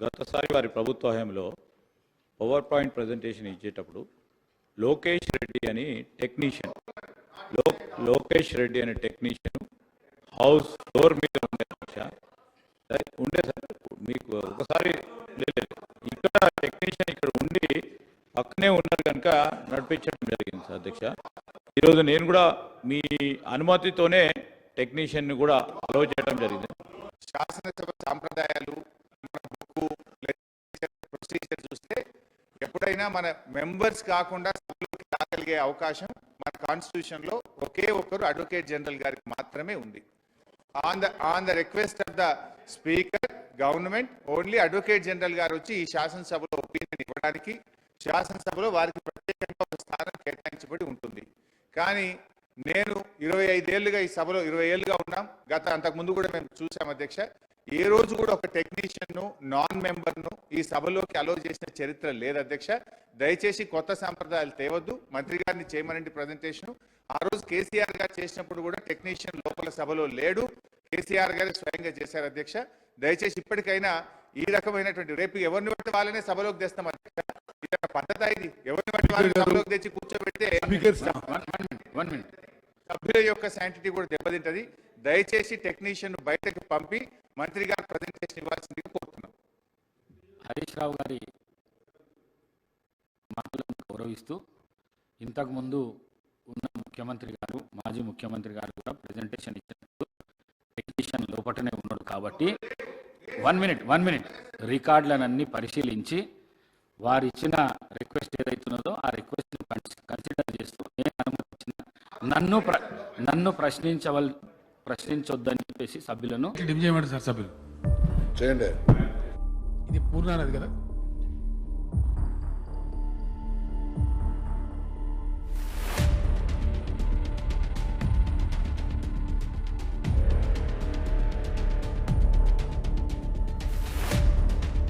గతసారి వారి ప్రభుత్వ హయాంలో పవర్ పాయింట్ ప్రజెంటేషన్ ఇచ్చేటప్పుడు లోకేష్ రెడ్డి అని టెక్నీషియన్ హౌస్ డోర్ మీద ఉండే సార్ మీకు ఒకసారి ఇక్కడ టెక్నీషియన్ ఇక్కడ ఉండి పక్కనే ఉన్నారు కనుక నడిపించడం జరిగింది సార్ అధ్యక్ష. ఈరోజు నేను కూడా మీ అనుమతితోనే టెక్నీషియన్ కూడా అలౌ చేయడం జరిగింది. శాసనసభ సాంప్రదాయాలు ప్రొసీజర్ చూస్తే ఎప్పుడైనా మన మెంబర్స్ కాకుండా సభలోకి రాగలిగే అవకాశం మన కాన్స్టిట్యూషన్లో ఒకే ఒక్కరు అడ్వకేట్ జనరల్ గారికి మాత్రమే ఉంది. On the request of the speaker government only advocate general గారు వచ్చి ఈ శాసనసభలో ఒపీనియన్ ఇవ్వడానికి శాసనసభలో వారికి ప్రత్యేకంగా ఒక స్థానం కేటాయించబడి ఉంటుంది. కానీ నేను 25 ఏళ్ళుగా ఈ సభలో 20 ఏళ్ళుగా ఉన్నాం. అంతకుముందు కూడా మేము చూసాం అధ్యక్ష. ఏ రోజు కూడా ఒక టెక్నీషియన్ను నాన్ మెంబర్ను ఈ సభలోకి అలో చేసిన చరిత్ర లేదు అధ్యక్ష. దయచేసి కొత్త సాంప్రదాయాలు తేవద్దు. మంత్రి గారిని చేయమనండి ప్రజెంటేషన్. ఆ రోజు కేసీఆర్ గారు చేసినప్పుడు కూడా టెక్నీషియన్ లోపల సభలో లేడు, కేసీఆర్ గారు స్వయంగా చేశారు అధ్యక్ష. దయచేసి ఇప్పటికైనా ఈ రకమైనటువంటి రేపు ఎవరిని బట్టి వాళ్ళనే సభలోకి తెస్తాం అధ్యక్ష. ఇది పద్ధతి ఇది. ఎవరిని బట్టి వాళ్ళని సభలోకి తెచ్చి కూర్చోబెడితే సభ్యుల యొక్క శాంటిటీ కూడా దెబ్బతింటది. దయచేసి టెక్నీషియన్ బయటకు పంపి మంత్రి గారు ప్రజెంటేషన్ ఇవ్వాల్సిందిగా కోరుతున్నాం. హరీష్ రావు గారి మాటలను గౌరవిస్తూ ఇంతకు ముందు ఉన్న ముఖ్యమంత్రి గారు, మాజీ ముఖ్యమంత్రి గారు కూడా ప్రజెంటేషన్ ఇచ్చినప్పుడు టెక్నీషియన్ లోపటనే ఉన్నాడు కాబట్టి 1 మినిట్ రికార్డులనన్నీ పరిశీలించి వారు ఇచ్చిన రిక్వెస్ట్ ఏదైతున్నదో ఆ రిక్వెస్ట్ని కన్సిడర్ చేస్తూ నేను అనుమతించిన నన్ను ప్రశ్నించొద్దని చెప్పేసి సభ్యులను చేయమంటారు సార్. సభ్యులు చేయండి. ఇది పూర్ణానది కదా.